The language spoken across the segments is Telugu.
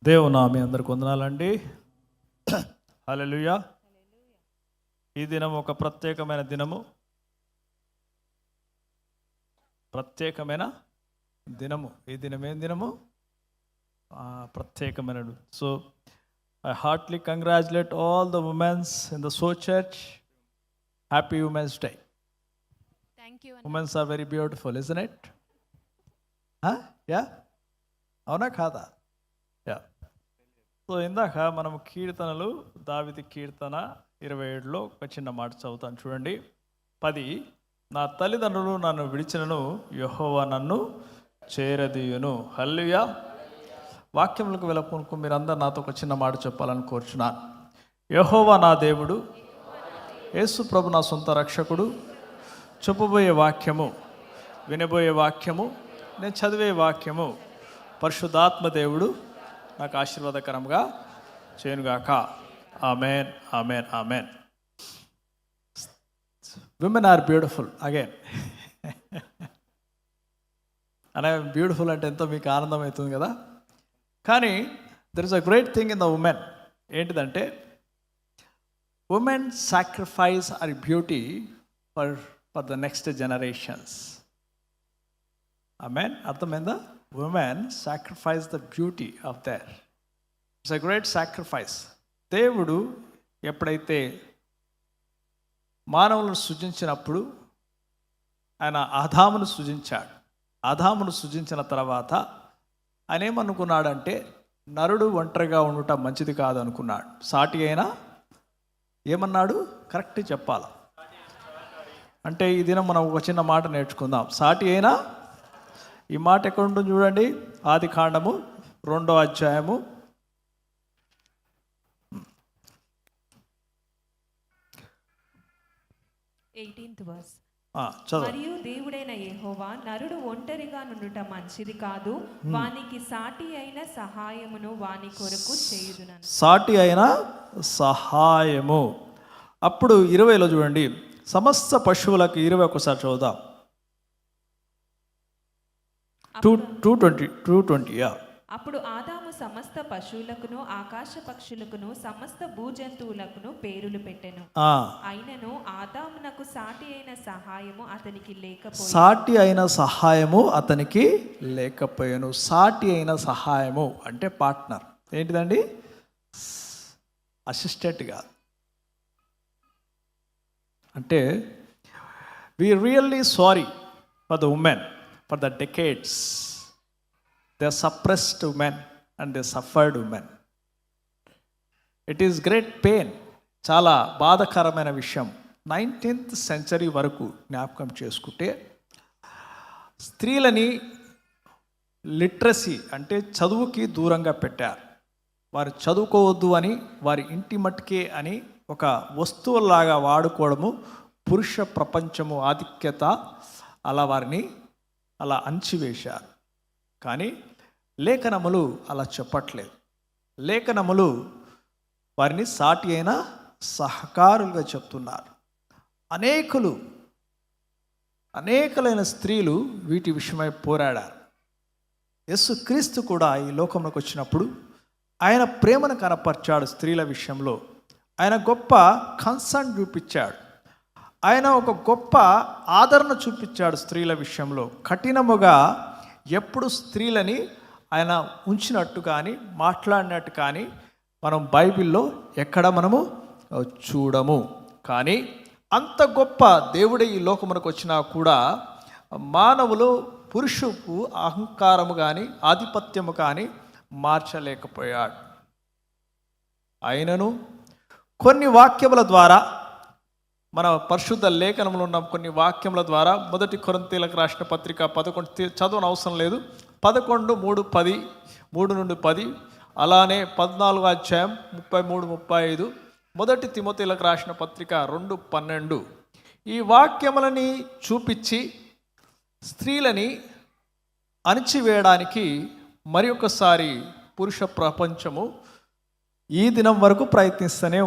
దేవునా మీ అందరికి వందనాలండి. హల్లెలూయా. ఈ దినం ఒక ప్రత్యేకమైన దినము, ఈ దినం ఏం దినము? ప్రత్యేకమైన. So I heartily congratulate all the women's in the so church. Happy women's day. Women's are very beautiful, isn't it? Yeah, అవునా కాదా? యా. సో ఇందాక మనం కీర్తనలు, దావీదు కీర్తన 27లో ఒక చిన్న మాట చదువుతాను చూడండి. 10, నా తల్లిదండ్రులు నన్ను విడిచినను యెహోవా నన్ను చేరదీయును. హల్లెలూయా. వాక్యములకు వెళ్ళకుండా మీరందరూ నాతో ఒక చిన్న మాట చెప్పాలని కోరుచున్నాను. యెహోవా నా దేవుడు, యేసు ప్రభు నా సొంత రక్షకుడు. చెప్పబోయే వాక్యము, వినబోయే వాక్యము, నేను చదివే వాక్యము పరిశుద్ధాత్మ దేవుడు నాకు ఆశీర్వాదకరంగా చేయనుగాక. Amen, amen, amen. Women are beautiful again. అనే బ్యూటిఫుల్ అంటే ఎంతో మీకు ఆనందం అవుతుంది కదా. కానీ there is a great thing in the women. ఏంటిదంటే, women sacrifice are beauty for the next generations. Amen. అర్థమైందా? Women sacrifice the beauty of their. It's a great sacrifice. దేవుడు ఎప్పుడైతే మానవులను సృజించినప్పుడు ఆయన ఆదామును సృజించాడు. ఆదామును సృజించిన తర్వాత ఆయన ఏమనుకున్నాడంటే, నరుడు ఒంటరిగా ఉండటం మంచిది కాదు అనుకున్నాడు. సాటి అయినా ఏమన్నాడు? కరెక్ట్ చెప్పాలి. అంటే ఈ దినం మనం ఒక చిన్న మాట నేర్చుకుందాం. సాటి అయినా, ఈ మాట ఎక్కడ ఉంటుంది చూడండి. ఆదికాండము 2వ అధ్యాయము 18th verse. చదువు. మరియు దేవుడైన యెహోవా నరుడు ఒంటరిగా నుండుట మంచిది కాదు, వానికి సాటి అయిన సహాయమును వాని కొరకు చేయుదునను. సాటి అయిన సహాయము. అప్పుడు 20లో చూడండి, సమస్త పశువులకు 20 ఒకసారి చదువుదాం. 2:20. అప్పుడు ఆదాము సమస్త పశువులకును ఆకాశ పక్షులకును సమస్త భూజంతువులకును పేరులు పెట్టెను. అయినను ఆదామునకు సాటి అయిన సహాయము అతనికి లేకపోయాను. సాటి అయిన సహాయము అంటే పార్ట్నర్. ఏంటిదండి? అసిస్టెంట్ కాదు. అంటే we really sorry for the women. For the decades, they suppressed women and they suffered women. It is great pain. చాలా బాధాకరమైన విషయం. 19th century వరకు జ్ఞాపకం చేసుకుంటే స్త్రీలని లిటరసీ అంటే చదువుకి దూరంగా పెట్టారు. వారు చదువుకోవద్దు అని, వారి ఇంటి మట్టుకే అని ఒక వస్తువులాగా వాడుకోవడము, పురుష ప్రపంచము ఆధిక్యత అలా వారిని అలా అంచివేశారు. కానీ లేఖనములు అలా చెప్పట్లేదు. లేఖనములు వారిని సాటి అయిన సహకారులుగా చెప్తున్నారు. అనేకలైన స్త్రీలు వీటి విషయమై పోరాడారు. యేసుక్రీస్తు కూడా ఈ లోకంలోకి వచ్చినప్పుడు ఆయన ప్రేమను కనపరిచాడు స్త్రీల విషయంలో. ఆయన గొప్ప కన్సర్న్ చూపించాడు. ఆయన ఒక గొప్ప ఆదరణ చూపించాడు స్త్రీల విషయంలో. కఠినముగా ఎప్పుడు స్త్రీలని ఆయన ఉంచినట్టు కానీ, మాట్లాడినట్టు కానీ మనం బైబిల్లో ఎక్కడ మనము చూడము. కానీ అంత గొప్ప దేవుడే ఈ లోకమునకు వచ్చినా కూడా మానవులు పురుషుకు అహంకారము కానీ, ఆధిపత్యము కానీ మార్చలేకపోయాడు. అయినను కొన్ని వాక్యముల ద్వారా, మన పరిశుద్ధ లేఖనంలో ఉన్న కొన్ని వాక్యముల ద్వారా, 1 కొరింథీయులకు రాసిన పత్రిక 11 చదవని అవసరం లేదు, 11:3, 3-10, అలానే 14వ అధ్యాయం 33-35, 1 తిమోతీయులకు రాసిన పత్రిక 2:12 ఈ వాక్యములని చూపించి స్త్రీలని అణిచివేయడానికి మరి ఒకసారి పురుష ప్రపంచము ఈ దినం వరకు ప్రయత్నిస్తూనే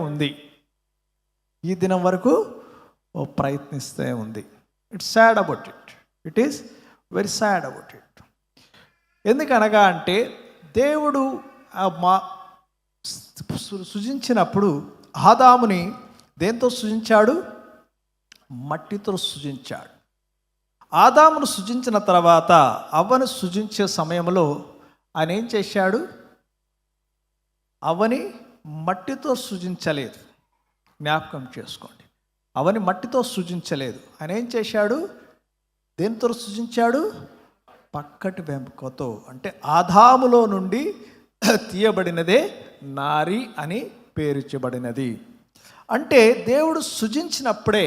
ఉంది. It's sad about it. It is very sad about it. ఎందుకనగా అంటే దేవుడు సృజించినప్పుడు ఆదాముని దేంతో సృజించాడు? మట్టితో సృజించాడు. ఆదామును సృజించిన తర్వాత అవ్వను సృజించే సమయంలో ఆయన ఏం చేశాడు? అవ్వని మట్టితో సృజించలేదు. జ్ఞాపకం చేసుకోండి, అవ్వని మట్టితో సృజించలేదు. ఆయన ఏం చేశాడు? దేనితో సృజించాడు? పక్కటి వెంపకతో. అంటే ఆదాములో నుండి తీయబడినదే నారి అని పేరుచబడినది. అంటే దేవుడు సృజించినప్పుడే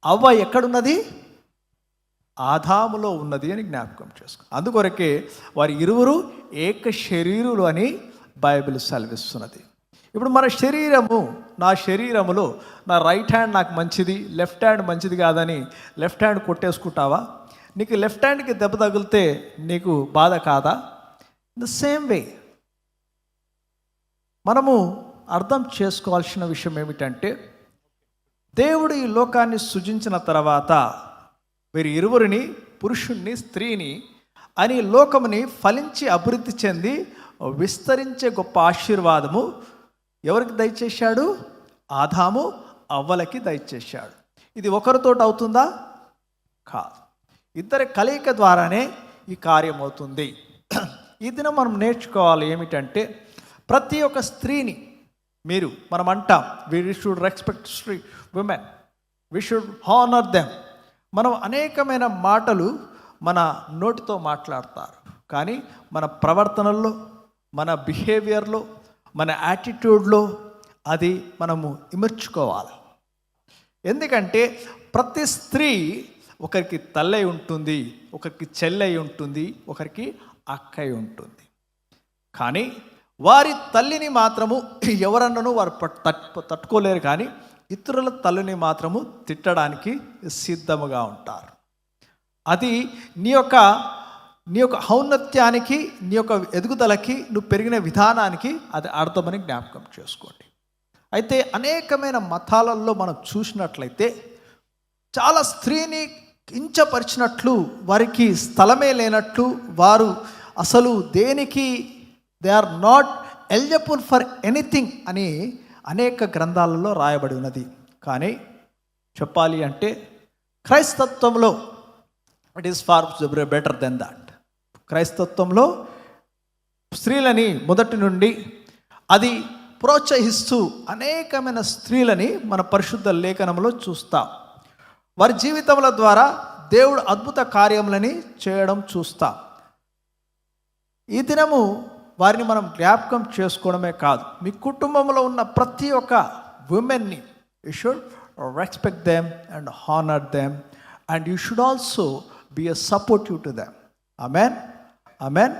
అవ్వ ఎక్కడున్నది? ఆదాములో ఉన్నది అని జ్ఞాపకం చేసుకో. అందుకొరకే వారి ఇరువురు ఏక శరీరులు అని బైబిల్ సెలవిస్తున్నది. ఇప్పుడు మన శరీరము, నా శరీరములో నా రైట్ హ్యాండ్ నాకు మంచిది, లెఫ్ట్ హ్యాండ్ మంచిది కాదని లెఫ్ట్ హ్యాండ్ కొట్టేసుకుంటావా? నీకు లెఫ్ట్ హ్యాండ్కి దెబ్బ తగిలితే నీకు బాధ కాదా? ద సేమ్ వే మనము అర్థం చేసుకోవాల్సిన విషయం ఏమిటంటే, దేవుడు ఈ లోకాన్ని సృజించిన తర్వాత వీరి ఇరువురిని, పురుషుణ్ణి స్త్రీని అని లోకముని ఫలించి అభివృద్ధి చెంది విస్తరించే గొప్ప ఆశీర్వాదము ఎవరికి దయచేశాడు? ఆదాము అవ్వలకి దయచేశాడు. ఇది ఒకరితోటి అవుతుందా? కాదు, ఇద్దరి కలయిక ద్వారానే ఈ కార్యం అవుతుంది. ఈ దినం మనం నేర్చుకోవాలి ఏమిటంటే, ప్రతి ఒక్క స్త్రీని మనం అంటాం, we should respect women, we should honour them. మనం అనేకమైన మాటలు మన నోటితో మాట్లాడతారు, కానీ మన ప్రవర్తనల్లో, మన బిహేవియర్లో, మన యాటిట్యూడ్లో అది మనము ఇమర్చుకోవాలి. ఎందుకంటే ప్రతి స్త్రీ ఒకరికి తల్లై ఉంటుంది, ఒకరికి చెల్లై ఉంటుంది, ఒకరికి అక్కై ఉంటుంది. కానీ వారి తల్లిని మాత్రము ఎవరన్నను వారు తట్టుకోలేరు, కానీ ఇతరుల తల్లిని మాత్రము తిట్టడానికి సిద్ధముగా ఉంటారు. అది నీ యొక్క ఔన్నత్యానికి, నీ యొక్క ఎదుగుదలకి, నువ్వు పెరిగిన విధానానికి అది అర్థమని జ్ఞాపకం చేసుకోండి. అయితే అనేకమైన మతాలలో మనం చూసినట్లయితే చాలా స్త్రీని కించపరిచినట్లు, వారికి స్థలమే లేనట్లు, వారు అసలు దేనికి they are not eligible for anything అని అనేక గ్రంథాలలో రాయబడి ఉన్నది. కానీ చెప్పాలి అంటే క్రైస్తత్వంలో it is far better than that. క్రైస్తత్వంలో స్త్రీలని మొదటి నుండి అది ప్రోత్సహిస్తూ అనేకమైన స్త్రీలని మన పరిశుద్ధ లేఖనంలో చూస్తాం. వారి జీవితముల ద్వారా దేవుడు అద్భుత కార్యములని చేయడం చూస్తాం. ఈ దినము వారిని మనం జ్ఞాపకం చేసుకోవడమే కాదు, మీ కుటుంబంలో ఉన్న ప్రతి ఒక్క ఉమెన్ని you should respect them and honour them, and you should also be a supportive to them. Amen, amen.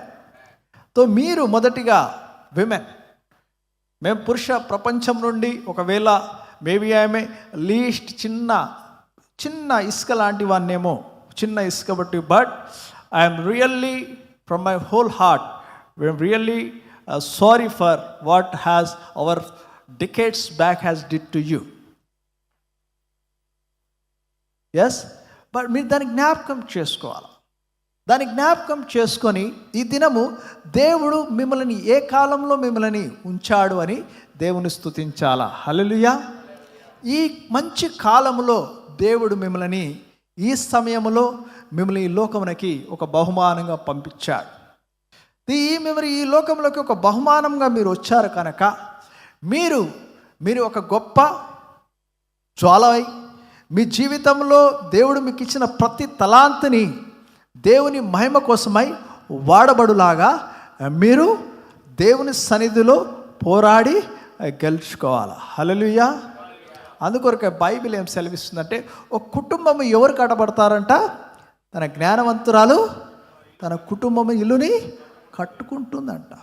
తో మీరు మొదటిగా విమెన్, మేము పురుష ప్రపంచం నుండి ఒకవేళ మేబీ ఆమె లీస్ట్ చిన్న ఇసుక లాంటి వాన్నేమో, చిన్న ఇసుక బట్టి, but I'm really from my whole heart we're really sorry for what has our decades back has did to you. Yes, but మీరు దాన్ని జ్ఞాపకం చేసుకోవాలి. దాన్ని జ్ఞాపకం చేసుకొని ఈ దినము దేవుడు మిమ్మల్ని ఏ కాలంలో మిమ్మల్ని ఉంచాడు అని దేవుని స్తుతించాలా. హల్లెలూయా. ఈ మంచి కాలంలో దేవుడు మిమ్మల్ని, ఈ సమయంలో మిమ్మల్ని ఈ లోకమునకి ఒక బహుమానంగా పంపించాడు. ఈ లోకంలోకి ఒక బహుమానంగా మీరు వచ్చారు కనుక మీరు ఒక గొప్ప జ్వాలై, మీ జీవితంలో దేవుడు మీకు ఇచ్చిన ప్రతి తలాంతుని దేవుని మహిమ కోసమై వాడబడులాగా మీరు దేవుని సన్నిధిలో పోరాడి గెలుచుకోవాలి. హల్లెలూయా. అందుకొరకే బైబిల్ ఏం సెలవిస్తుందంటే, ఒక కుటుంబం ఎవరు కట్టబడతారంట? తన జ్ఞానవంతురాలు తన కుటుంబం ఇల్లుని కట్టుకుంటుందంట.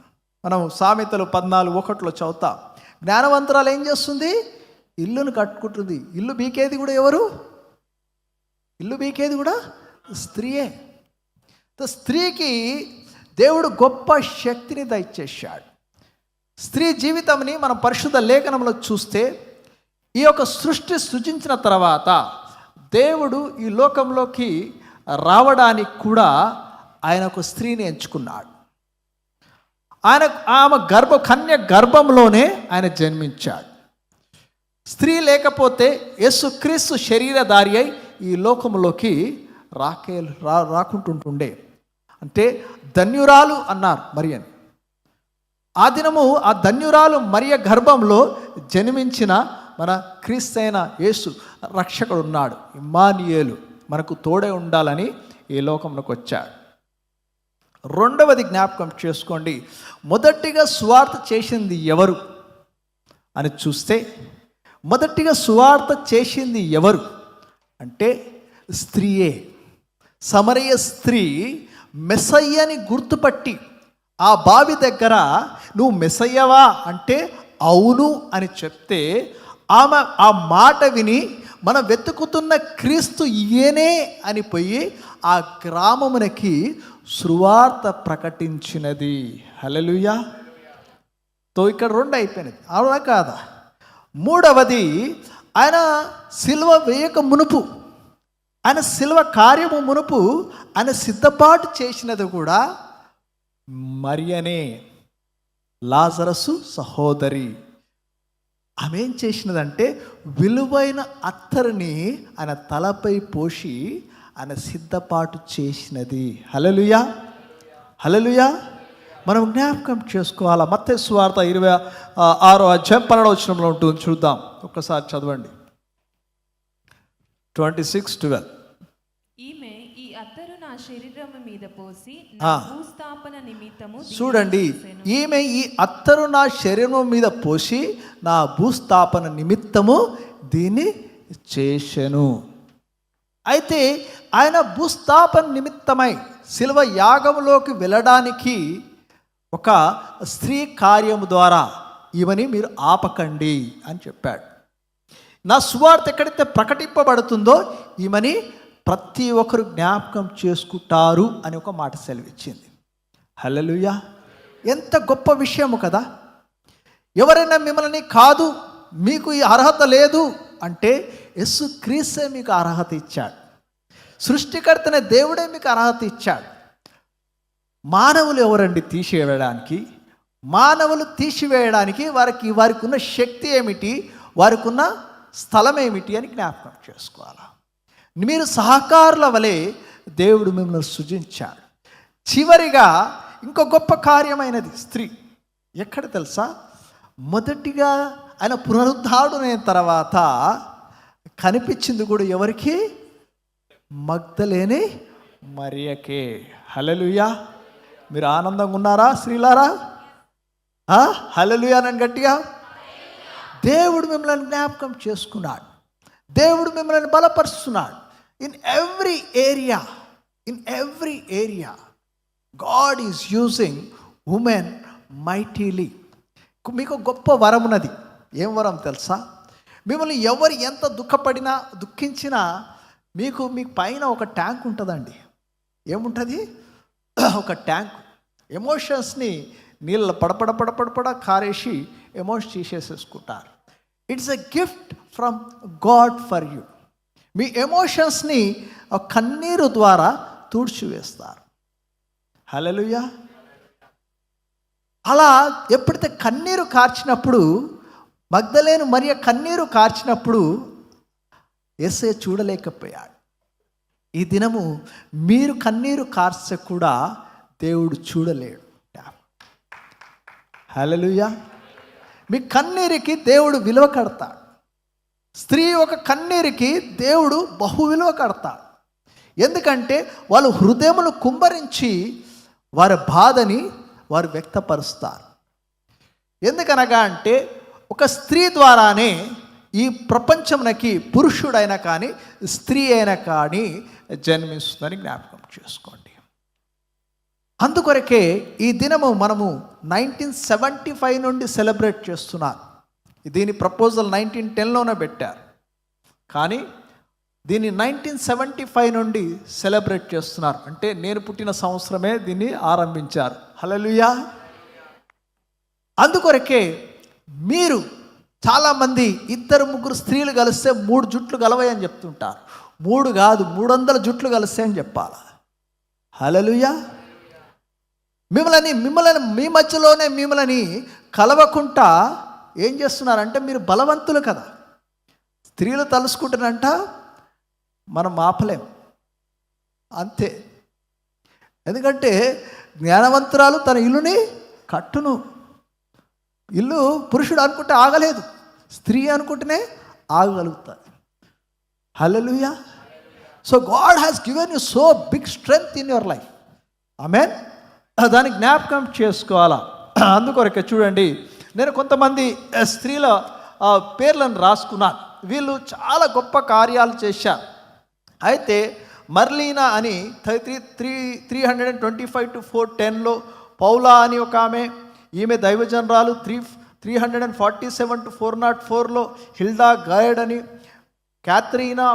మనం సామెతలు 14:1 చదువుతాం. జ్ఞానవంతురాలు ఏం చేస్తుంది? ఇల్లును కట్టుకుంటుంది. ఇల్లు బీకేది కూడా ఎవరు? ఇల్లు బీకేది కూడా స్త్రీయే. స్త్రీకి దేవుడు గొప్ప శక్తిని దయచేశాడు. స్త్రీ జీవితంని మనం పరిశుద్ధ లేఖనంలో చూస్తే, ఈ యొక్క సృజించిన తర్వాత దేవుడు ఈ లోకంలోకి రావడానికి కూడా ఆయన ఒక స్త్రీని ఎంచుకున్నాడు. ఆమె కన్య గర్భంలోనే ఆయన జన్మించాడు. స్త్రీ లేకపోతే యేసుక్రీస్తు శరీరధారి అయి ఈ లోకంలోకి రాకుంటుండే. అంటే ధన్యురాలు అన్నారు మరియని. ఆ దినము ఆ ధన్యురాలు మరియ గర్భంలో జన్మించిన మన క్రీస్తైన యేసు రక్షకుడు ఉన్నాడు. ఇమ్మానుయేలు మనకు తోడే ఉండాలని ఈ లోకంలోకి వచ్చాడు. రెండవది జ్ఞాపకం చేసుకోండి, మొదటిగా సువార్త చేసింది ఎవరు అని చూస్తే, మొదటిగా సువార్త చేసింది ఎవరు అంటే స్త్రీయే. సమరయ స్త్రీ మెస్సయ్యని గుర్తుపట్టి ఆ బావి దగ్గర నువ్వు మెస్సయ్యవా అంటే అవును అని చెప్తే ఆమె ఆ మాట విని మనం వెతుకుతున్న క్రీస్తు ఈయనే అని పోయి ఆ గ్రామమునకి సువార్త ప్రకటించినది. హల్లెలూయా. ఇక్కడ రెండు అయిపోయినది, అవునా కాదా? మూడవది, ఆయన సిలువ వేయక మునుపు, ఆయన సిలువ కార్యము మునుపు ఆయన సిద్ధపాటు చేసినది కూడా మరియనే, లాజరసు సహోదరి. ఆమె ఏం చేసినదంటే విలువైన అత్తరుని ఆయన తలపై పోసి ఆయన సిద్ధపాటు చేసినది. హల్లెలూయా, హల్లెలూయా. మనం జ్ఞాపకం చేసుకోవాలా. మత్తయి సువార్త 26వ అధ్యాయం 12వ వచనంలో ఉంటుంది, చూద్దాం ఒక్కసారి చదవండి. 26:12. ఈమె ఈ అత్తరు నా శరీరము మీద పోసి నా భూస్థాపన నిమిత్తము, చూడండి, ఈమె ఈ అత్తరు నా శరీరం మీద పోసి నా భూస్థాపన నిమిత్తము దీన్ని చేసెను. అయితే ఆయన భూస్థాపన నిమిత్తమై శిలువ యాగములోకి వెళ్ళడానికి ఒక స్త్రీ కార్యము ద్వారా ఈమెని మీరు ఆపకండి అని చెప్పాడు. నా సువార్త ఎక్కడైతే ప్రకటింపబడుతుందో ఈమెని ప్రతి ఒక్కరు జ్ఞాపకం చేసుకుంటారు అని ఒక మాట సెలవిచ్చింది. హల్లెలూయా. ఎంత గొప్ప విషయము కదా. ఎవరైనా మిమ్మల్ని కాదు మీకు ఈ అర్హత లేదు అంటే యేసుక్రీస్తే మీకు అర్హత ఇచ్చాడు. సృష్టికర్తనే దేవుడే మీకు అర్హత ఇచ్చాడు. మానవులు ఎవరండి తీసివేయడానికి? మానవులు తీసివేయడానికి వారికి ఉన్న శక్తి ఏమిటి, వారికి ఉన్న స్థలం ఏమిటి అని జ్ఞాపకం చేసుకోవాలి. మీరు సహకారుల వలె దేవుడు మిమ్మల్ని సృజించాడు. చివరిగా ఇంకో గొప్ప కార్యమైనది స్త్రీ ఎక్కడ తెలుసా? మొదటిగా ఆయన పునరుద్ధారుడైన తర్వాత కనిపించింది కూడా ఎవరికి? మగ్దలేని మరియకే. హల్లెలూయా. మీరు ఆనందంగా ఉన్నారా స్త్రీలారా? హల్లెలూయా అని గట్టిగా. దేవుడు మిమ్మల్ని జ్ఞాపకం చేసుకున్నాడు. దేవుడు మిమ్మల్ని బలపరుస్తున్నాడు. In every area God is using women mightily. మీకు గొప్ప వరం ఉన్నది. ఏం వరం తెలుసా? మిమ్మల్ని ఎవరు ఎంత దుఃఖించినా మీకు పైన ఒక ట్యాంక్ ఉంటుందండి. ఏముంటుంది? ఒక ట్యాంక్. ఎమోషన్స్ని నీళ్ళ పడపడ కారేసి ఎమోషన్ తీసేసేసుకుంటారు. It's a gift from God for you. మీ ఎమోషన్స్ని కన్నీరు ద్వారా తుడిచివేస్తారు. హల్లెలూయా. అలా ఎప్పుడైతే కన్నీరు కార్చినప్పుడు, మగ్దలేను మరియ కన్నీరు కార్చినప్పుడు యేసయ్య చూడలేకపోయాడు. ఈ దినము మీరు కన్నీరు కార్చ కూడా దేవుడు చూడలేడు. హల్లెలూయా. మీ కన్నీరికి దేవుడు విలువ కడతాడు. స్త్రీ ఒక కన్నీరికి దేవుడు బహు విలువ కడతాడు. ఎందుకంటే వాళ్ళు హృదయములు కుమ్మరించి వారి బాధని వారు వ్యక్తపరుస్తారు. ఎందుకనగా అంటే ఒక స్త్రీ ద్వారానే ఈ ప్రపంచమునకి పురుషుడైనా కానీ స్త్రీ అయినా కానీ జన్మిస్తుందని జ్ఞాపకం చేసుకోండి. అందుకొరకే ఈ దినము మనము 1975 నుండి సెలబ్రేట్ చేస్తున్నారు. దీని ప్రపోజల్ 1910లోనే పెట్టారు, కానీ దీన్ని 1975 నుండి సెలబ్రేట్ చేస్తున్నారు. అంటే నేను పుట్టిన సంవత్సరమే దీన్ని ఆరంభించారు. హల్లెలూయా. అందుకొరకే మీరు చాలామంది 2-3 స్త్రీలు కలిస్తే 3 జుట్లు కలవని చెప్తుంటారు. 3 కాదు 300 జుట్లు కలిస్తే అని చెప్పాలి. హల్లెలూయా. మిమ్మల్ని మీ మధ్యలోనే మిమ్మల్ని కలవకుండా ఏం చేస్తున్నారంటే మీరు బలవంతులు కదా. స్త్రీలు తలుసుకుంటున్నంట మనం ఆపలేం, అంతే. ఎందుకంటే జ్ఞానవంతురాలు తన ఇల్లుని కట్టును. ఇల్లు పురుషుడు అనుకుంటే ఆగలేదు, స్త్రీ అనుకుంటేనే ఆగగలుగుతుంది. Hallelujah. So God has given you so big strength in your life. Amen. దాన్ని జ్ఞాపకం చేసుకోవాలా. అందుకొరకే చూడండి, నేను కొంతమంది స్త్రీల పేర్లను రాసుకున్నాను. వీళ్ళు చాలా గొప్ప కార్యాలు చేశారు. అయితే మర్లీనా అని 325 to 410లో, పౌలా అని ఒక ఆమె, ఈమె దైవజనరాలు 347 to 404లో, హిల్డా గైడ్ అని, క్యాథరీనా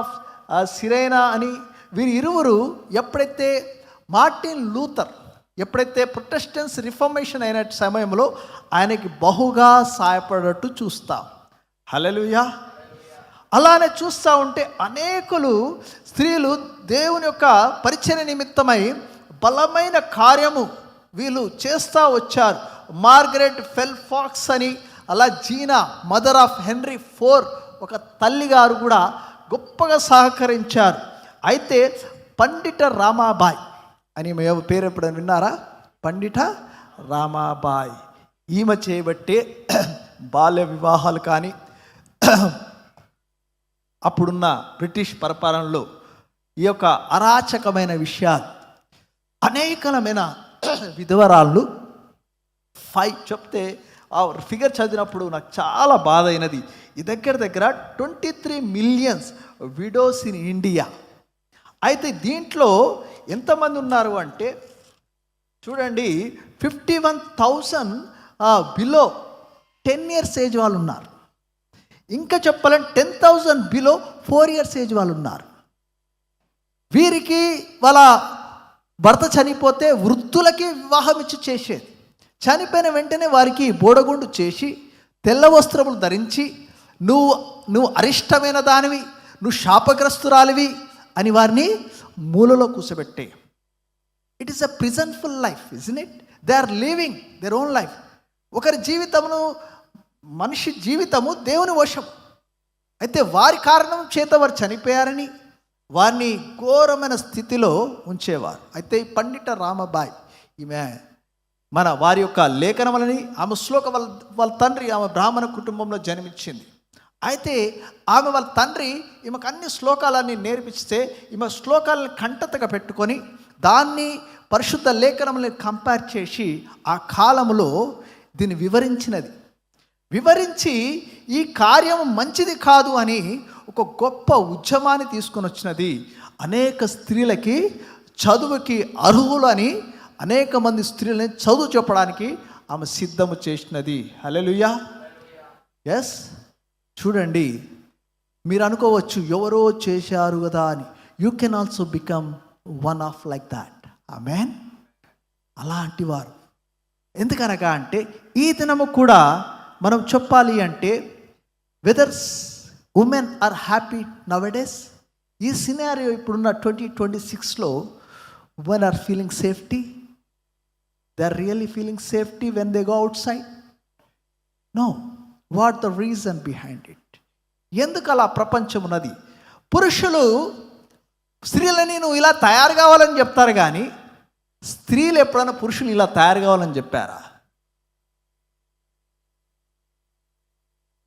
సిరేనా అని, వీరి ఇరువురు ఎప్పుడైతే మార్టిన్ లూథర్ ఎప్పుడైతే ప్రొటెస్టెంట్స్ రిఫర్మేషన్ అయిన సమయంలో ఆయనకి బహుగా సహాయపడేట్టు చూస్తాం. హల్లెలూయా. అలానే చూస్తూ ఉంటే అనేకులు స్త్రీలు దేవుని యొక్క పరిచర్య నిమిత్తమై బలమైన కార్యము వీళ్ళు చేస్తూ వచ్చారు. మార్గరెట్ ఫెల్ఫాక్స్ అని, అలా జీనా మదర్ ఆఫ్ హెన్రీ IV ఒక తల్లిగారు కూడా గొప్పగా సహకరించారు. అయితే పండిత రామాబాయ్ అని పేరు ఎప్పుడైనా విన్నారా? పండిత రామాబాయ్. ఈమె చేయబట్టే బాల్య వివాహాలు కానీ, అప్పుడున్న బ్రిటిష్ పరిపాలనలో ఈ యొక్క అరాచకమైన విషయాలు, అనేకమైన విధవరాళ్ళు 5 చెప్తే ఆ ఫిగర్ చదివినప్పుడు నాకు చాలా బాధ అయినది. ఈ దగ్గర 23 million విడోస్ ఇన్ ఇండియా. అయితే దీంట్లో ఎంతమంది ఉన్నారు అంటే చూడండి, 51,000 బిలో 10 years ఏజ్ వాళ్ళు ఉన్నారు. ఇంకా చెప్పాలంటే 10,000 బిలో 4 years ఏజ్ వాళ్ళు ఉన్నారు. వీరికి వాళ్ళ భర్త చనిపోతే వృద్ధులకి వివాహం ఇచ్చి చేసేది. చనిపోయిన వెంటనే వారికి బోడగుండు చేసి, తెల్ల వస్త్రములు ధరించి, నువ్వు అరిష్టమైన దానివి, నువ్వు శాపగ్రస్తురాలివి అని వారిని మూలలో కూర్చోబెట్టే. It is a prisonful life, isn't it? They are living their own life. ఒకరి జీవితమును, మనిషి జీవితము దేవుని వశం. అయితే వారి కారణం చేత వారు చనిపోయారని వారిని ఘోరమైన స్థితిలో ఉంచేవారు. అయితే ఈ పండిత రామబాయ్, ఈమె వారి యొక్క లేఖనములని, ఆమె శ్లోక వాళ్ళ తండ్రి ఆమె బ్రాహ్మణ కుటుంబంలో జన్మించింది. అయితే ఆమె వాళ్ళ తండ్రి ఈమెకు అన్ని శ్లోకాలన్నీ నేర్పిస్తే, ఈమె శ్లోకాలను కంటతగా పెట్టుకొని దాన్ని పరిశుద్ధ లేఖనములను కంపేర్ చేసి ఆ కాలంలో దీన్ని వివరించి ఈ కార్యం మంచిది కాదు అని ఒక గొప్ప ఉద్యమాన్ని తీసుకొని వచ్చినది. అనేక స్త్రీలకి చదువుకి అర్హులు అని అనేక మంది స్త్రీలని చదువు చెప్పడానికి ఆమె సిద్ధము చేసినది. హల్లెలూయా. ఎస్. చూడండి, మీరు అనుకోవచ్చు ఎవరో చేశారు కదా అని. You can also become one of like that. Amen. అలాంటి వారు ఎందుకనగా అంటే ఈ దినము కూడా మనం చెప్పాలి అంటే whether women are happy nowadays. ఈ సినారియో ఇప్పుడున్న 2026లో women are feeling safety. They are really feeling safety when they go outside? No. What the reason behind it? ఎందుకు అలా ప్రపంచం ఉన్నది? పురుషులు స్త్రీలని నువ్వు ఇలా తయారు కావాలని చెప్తారు, కానీ స్త్రీలు ఎప్పుడైనా పురుషులు ఇలా తయారు కావాలని చెప్పారా?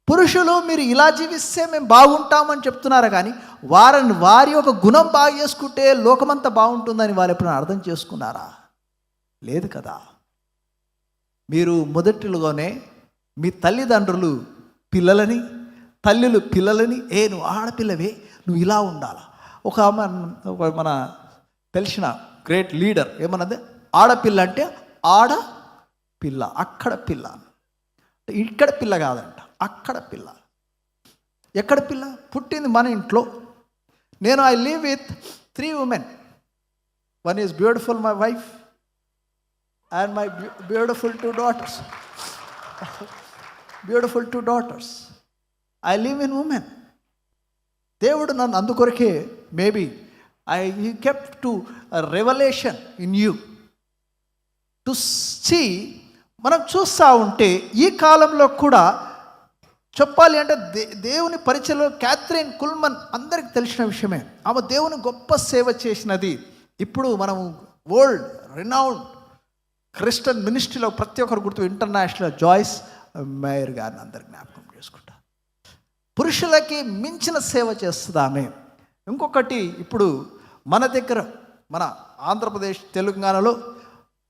పురుషులు మీరు ఇలా జీవిస్తే మేము బాగుంటామని చెప్తున్నారు, కానీ వారి యొక్క గుణం బాగా చేసుకుంటే లోకమంతా బాగుంటుందని వారు ఎప్పుడైనా అర్థం చేసుకున్నారా? లేదు కదా. మీరు మొదటిలోనే మీ తల్లిదండ్రులు తల్లులు పిల్లలని నువ్వు ఆడపిల్లవే, నువ్వు ఇలా ఉండాలా. ఒక మన తెలిసిన గ్రేట్ లీడర్ ఏమన్నది, ఆడపిల్ల అంటే ఆడపిల్ల, అక్కడ పిల్ల, ఇక్కడ పిల్ల కాదంట, అక్కడ పిల్ల. ఎక్కడ పిల్ల? పుట్టింది మన ఇంట్లో. I live with 3 women. One is beautiful, my wife, and my beautiful 2 daughters. Beautiful 2 daughters. I live in women. దేవుడు నన్ను అందుకొరకే he kept to a revelation in you to see, మనం చూస్తూ ఉంటే ఈ కాలంలో కూడా చెప్పాలి అంటే దేవుని పరిచయలో క్యాథరిన్ కుల్మన్ అందరికి తెలిసిన విషయమే. ఆమె దేవుని గొప్ప సేవ చేసినది. ఇప్పుడు మనము వరల్డ్ రినౌండ్ క్రిస్టియన్ మినిస్ట్రీలో ప్రతి ఒక్కరు గుర్తు ఇంటర్నేషనల్ జాయిస్ మేయర్ గారిని అందరు జ్ఞాపకం చేసుకుంటారు. పురుషులకి మించిన సేవ చేస్తుంది ఆమె. ఇంకొకటి ఇప్పుడు మన దగ్గర మన ఆంధ్రప్రదేశ్ తెలంగాణలో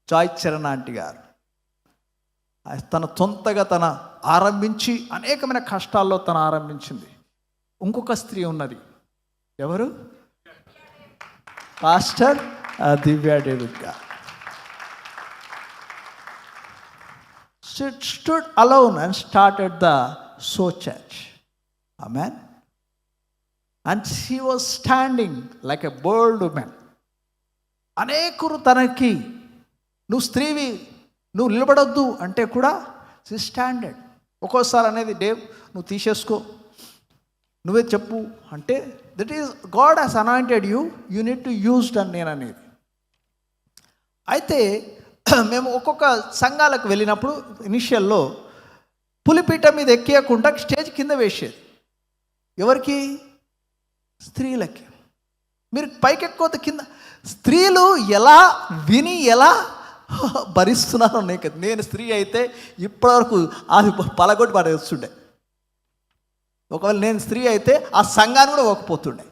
జాయ్ చరణ్ ఆంటీ గారు తన సొంతగా తన ఆరంభించి అనేకమైన కష్టాల్లో తను ఆరంభించింది. ఇంకొక స్త్రీ ఉన్నది, ఎవరు? పాస్టర్ దివ్యా డేవిడ్ గారు. stood alone and started the Soul Church. Amen. And she was standing like a bold woman. అనేకులు తనకి నువ్వు స్త్రీవి, నువ్వు నిలబడొద్దు అంటే కూడా షీ స్టాండర్డ్. ఒక్కోసారి అనేది డేవ్ నువ్వు తీసేసుకో, నువ్వే చెప్పు అంటే that is God has anointed you, you need to used అని నేను అనేది. అయితే మేము ఒక్కొక్క సంఘాలకు వెళ్ళినప్పుడు ఇనిషియల్లో పులిపీఠం మీద ఎక్కియకుండా స్టేజ్ కింద వేసేది. ఎవరికి? స్త్రీలకి. మీరు పైకి ఎక్కువ కింద. స్త్రీలు ఎలా విని ఎలా భరిస్తున్నారో నేను స్త్రీ అయితే ఇప్పటివరకు అది పలగొట్టి పడేస్తుండే. ఒకవేళ నేను స్త్రీ అయితే ఆ సంఘాన్ని కూడా ఒకపోతుండే.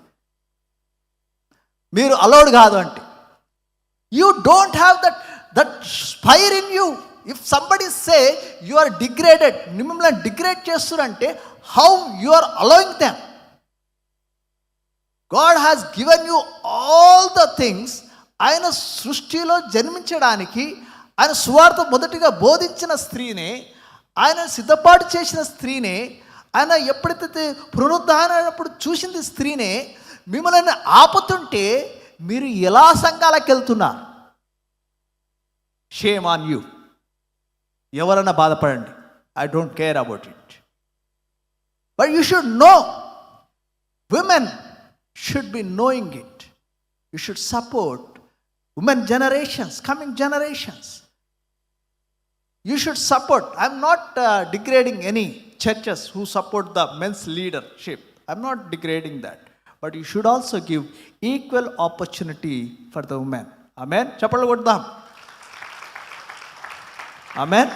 మీరు అలౌడ్ కాదు అంటే you don't have that fire in you. If somebody say you are degraded, మిమ్మల్ని డిగ్రేడ్ చేస్తున్నారంటే how you are allowing them? God has given you all the things. ఆయన సృష్టిలో జన్మించడానికి ఆయన సువార్త మొదటిగా బోధించిన స్త్రీనే, ఆయన సిద్ధపాటు చేసిన స్త్రీనే, ఆయన ఎప్పుడైతే పునరుద్ధానప్పుడు చూసింది స్త్రీనే. మిమ్మల్ని ఆపుతుంటే మీరు ఎలా సంఘాలకు వెళ్తున్నారు? Shame on you. ఎవరన్నా బాధపడండి, I don't care about it. But you should know, women should be knowing it. You should support women generations, coming generations. You should support. I'm not degrading any churches who support the men's leadership. I'm not degrading that. But you should also give equal opportunity for the women. Amen. Chapallu koddam. Amen.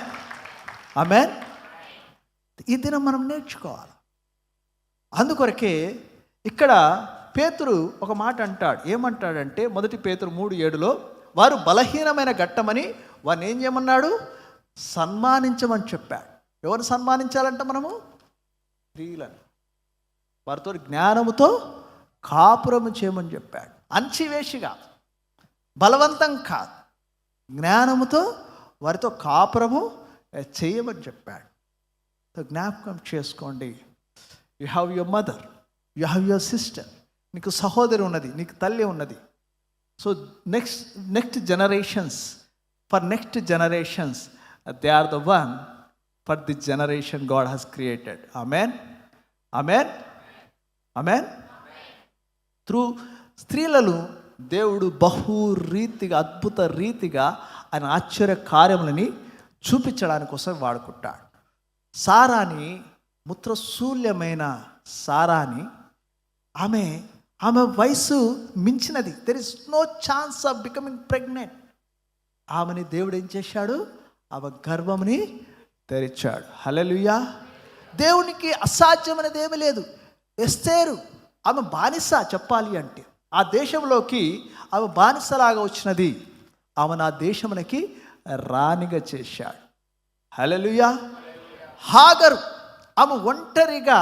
Amen. ఈ దినం మనం నేర్చుకోవాలి. అందుకొరకే ఇక్కడ పేతురు ఒక మాట అంటాడు. ఏమంటాడంటే మొదటి పేతురు 3:7 వారు బలహీనమైన ఘట్టమని వారిని ఏం చేయమన్నాడు? సన్మానించమని చెప్పాడు. ఎవరు సన్మానించాలంట? మనము స్త్రీలను. వారితో జ్ఞానముతో కాపురము చేయమని చెప్పాడు. అంచివేషిగా, బలవంతం కాదు, జ్ఞానముతో వారితో కాపురము చేయమని చెప్పాడు. జ్ఞాపకం చేసుకోండి. You have your mother, you have your sister. నీకు సహోదరి ఉన్నది, నీకు తల్లి ఉన్నది. So next generations, for next generations they are the one for the generation God has created. Amen, amen, amen. Through స్త్రీలను దేవుడు బహు రీతిగా, అద్భుత రీతిగా ఆయన ఆశ్చర్య కార్యములని చూపించడానికి కోసం వాడుకుంటాడు. సారాని, మూత్రశూల్యమైన సారాని, ఆమె వయసు మించినది. There is no chance of becoming pregnant. ఆమెని దేవుడు ఏం చేశాడు? ఆమె గర్భముని తెరిచాడు. హల్లెలూయా. దేవునికి అసాధ్యమైనది ఏమీ లేదు. ఎస్తేరు ఆమె బానిస, చెప్పాలి అంటే ఆ దేశంలోకి ఆమె బానిసలాగా వచ్చినది. ఆమెను ఆ దేశమునకి రాణిగా చేశాడు. హల్లెలూయా. హాగరు ఆమె ఒంటరిగా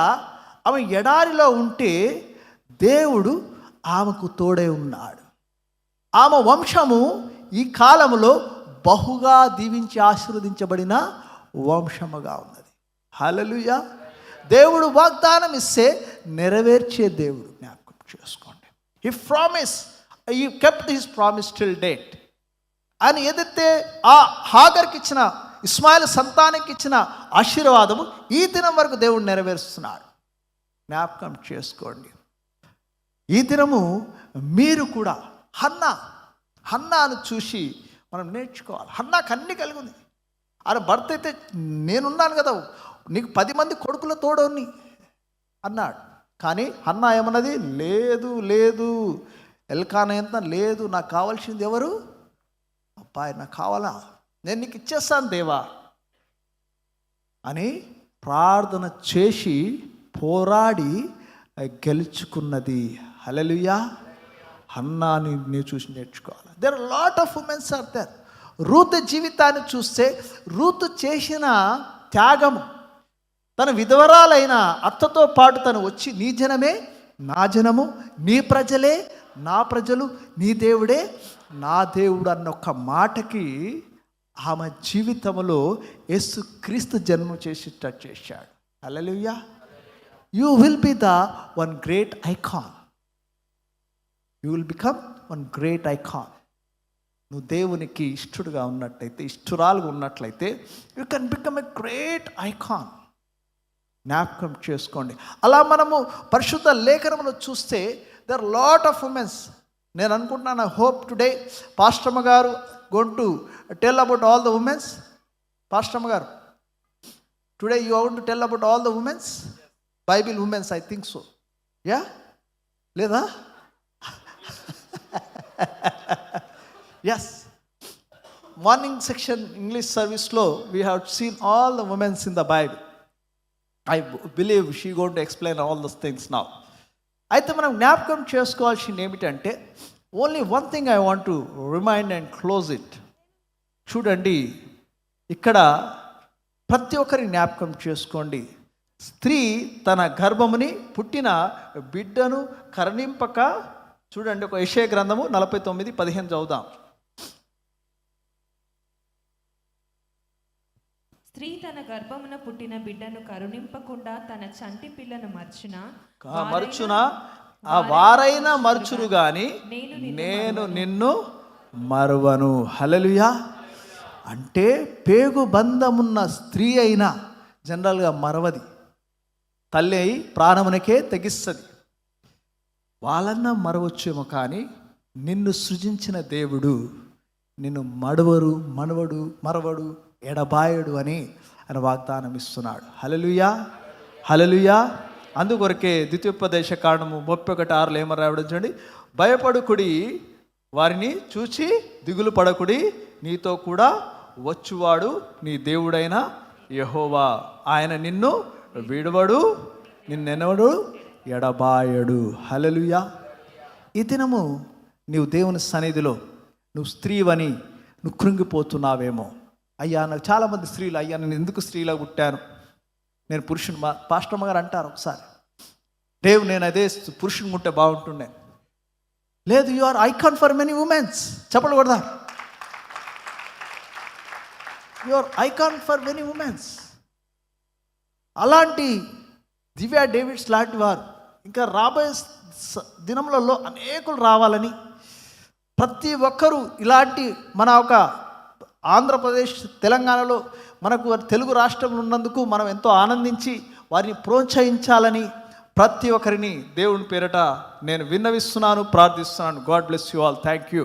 ఆమె ఎడారిలో ఉంటే దేవుడు ఆమెకు తోడై ఉన్నాడు. ఆమె వంశము ఈ కాలములో బహుగా దీవించి ఆశీర్వదించబడిన వంశముగా ఉన్నది. హల్లెలూయా. దేవుడు వాగ్దానం ఇస్తే నెరవేర్చే దేవుడు. జ్ఞాపకం చేసుకోండి. He promise, he kept his promise till date. అని ఏదైతే ఆ హాగర్కి ఇచ్చిన, ఇస్మాయిల్ సంతానానికి ఇచ్చిన ఆశీర్వాదము ఈ దినం వరకు దేవుడు నెరవేరుస్తున్నాడు. జ్ఞాపకం చేసుకోండి. ఈ దినము మీరు కూడా హన్నాను చూసి మనం నేర్చుకోవాలి. హన్నాకు అన్ని కలిగి ఉంది. ఆయన భర్త అయితే నేనున్నాను కదా, నీకు 10 మంది కొడుకుల తోడోని అన్నాడు. కానీ హన్నా ఏమన్నది, లేదు లేదు, ఎల్కానా ఎంత లేదు, నాకు కావాల్సింది ఎవరు, అబ్బాయి నాకు కావాలా, నేను నీకు ఇచ్చేస్తాను దేవా అని ప్రార్థన చేసి పోరాడి గెలుచుకున్నది. హల్లెలూయా. హన్నాని నేను చూసి నేర్చుకోవాలి. There are lot of women's are there. Ruth జీవితాన్ని చూస్తే రూతు చేసిన త్యాగము, తన విధవరాలైన అత్తతో పాటు తను వచ్చి నీ జనమే నా జనము, నీ ప్రజలే నా ప్రజలు, నీ దేవుడే నా దేవుడు అన్న ఒక్క మాటకి ఆమె జీవితంలో యేసుక్రీస్తు జన్మ చేసేటట్టు చేశాడు. Hallelujah. You will be the one great icon. You will become one great icon. నువ్వు దేవునికి ఇష్టడుగా ఉన్నట్లయితే, ఇష్టరాలుగా ఉన్నట్లయితే, you can become a great icon. జ్ఞాపకం చేసుకోండి. అలా మనము పరిశుద్ధ లేఖనంలో చూస్తే దర్ లాట్ ఆఫ్ ఉమెన్స్. నేను అనుకుంటున్నాను, ఐ హోప్ టుడే పాస్టమ్మ గారు gone to tell about all the womens. పాస్టమ్మ గారు, today you want to tell about all the womens, Bible womens, I think so. Yeah లేదా? ఎస్. మార్నింగ్ సెక్షన్ ఇంగ్లీష్ సర్వీస్లో we have seen all the women's in the Bible. I believe she gone to explain all those things now. అయితే మనం జ్ఞాపకం చేసుకోవాల్సింది ఏమిటంటే, only one thing I want to remind and close it. చూడండి, ఇక్కడ ప్రతి ఒక్కరి జ్ఞాపకం చేసుకోండి. స్త్రీ తన గర్భముని పుట్టిన బిడ్డను కరుణింపక, చూడండి, ఒక యెషయా గ్రంథము 49:15 చదువుదాం. స్త్రీ తన గర్భమున పుట్టిన బిడ్డను కరుణింపకుండా తన చంటి పిల్లను మరుచునా, ఆ వారైనా మరుచురు గాని నేను నిన్ను మరువను. హల్లెలూయా. అంటే పేగు బంధమున్న స్త్రీ అయినా జనరల్గా మరవది, తల్లి అయి ప్రాణమునకే తెగిస్తుంది. వాళ్ళన్నా మరవచ్చేమో, కానీ నిన్ను సృజించిన దేవుడు నిన్ను మరవడు ఎడబాయడు అని ఆయన వాగ్దానం ఇస్తున్నాడు. హల్లెలూయా, హల్లెలూయా. అందుకొరకే ద్వితీయోపదేశ కాండము 31:6 ఏమని రావడం చూడండి, భయపడుకుడి, వారిని చూచి దిగులు పడకుడి, నీతో కూడా వచ్చువాడు నీ దేవుడైన యెహోవా, ఆయన నిన్ను విడువడు, నిన్నెనవడు, ఎడబాయడు. హల్లెలూయా. ఈ దినము నీవు దేవుని సన్నిధిలో నువ్వు స్త్రీవని నువ్వు కృంగిపోతున్నావేమో. అయ్యా, నాకు చాలామంది స్త్రీలు, అయ్యా నేను ఎందుకు స్త్రీలా పుట్టాను, నేను పురుషుని. పాస్టమ్మ గారు అంటారు ఒకసారి, దేవు నేను అదే పురుషుని ఉంటే బాగుంటుండే. లేదు, you are icon for many womens. చెప్పలు కొడదా, you are icon for many womens. అలాంటి దివ్యా డేవిడ్స్ లాంటి వారు ఇంకా రాబోయే దినములలో అనేకులు రావాలని, ప్రతి ఒక్కరూ ఇలాంటి మన ఒక ఆంధ్రప్రదేశ్, తెలంగాణలో మనకు తెలుగు రాష్ట్రంలో ఉన్నందుకు మనం ఎంతో ఆనందించి వారిని ప్రోత్సహించాలని ప్రతి ఒక్కరిని దేవుని పేరట నేను విన్నవిస్తున్నాను, ప్రార్థిస్తున్నాను. God bless you all. Thank you.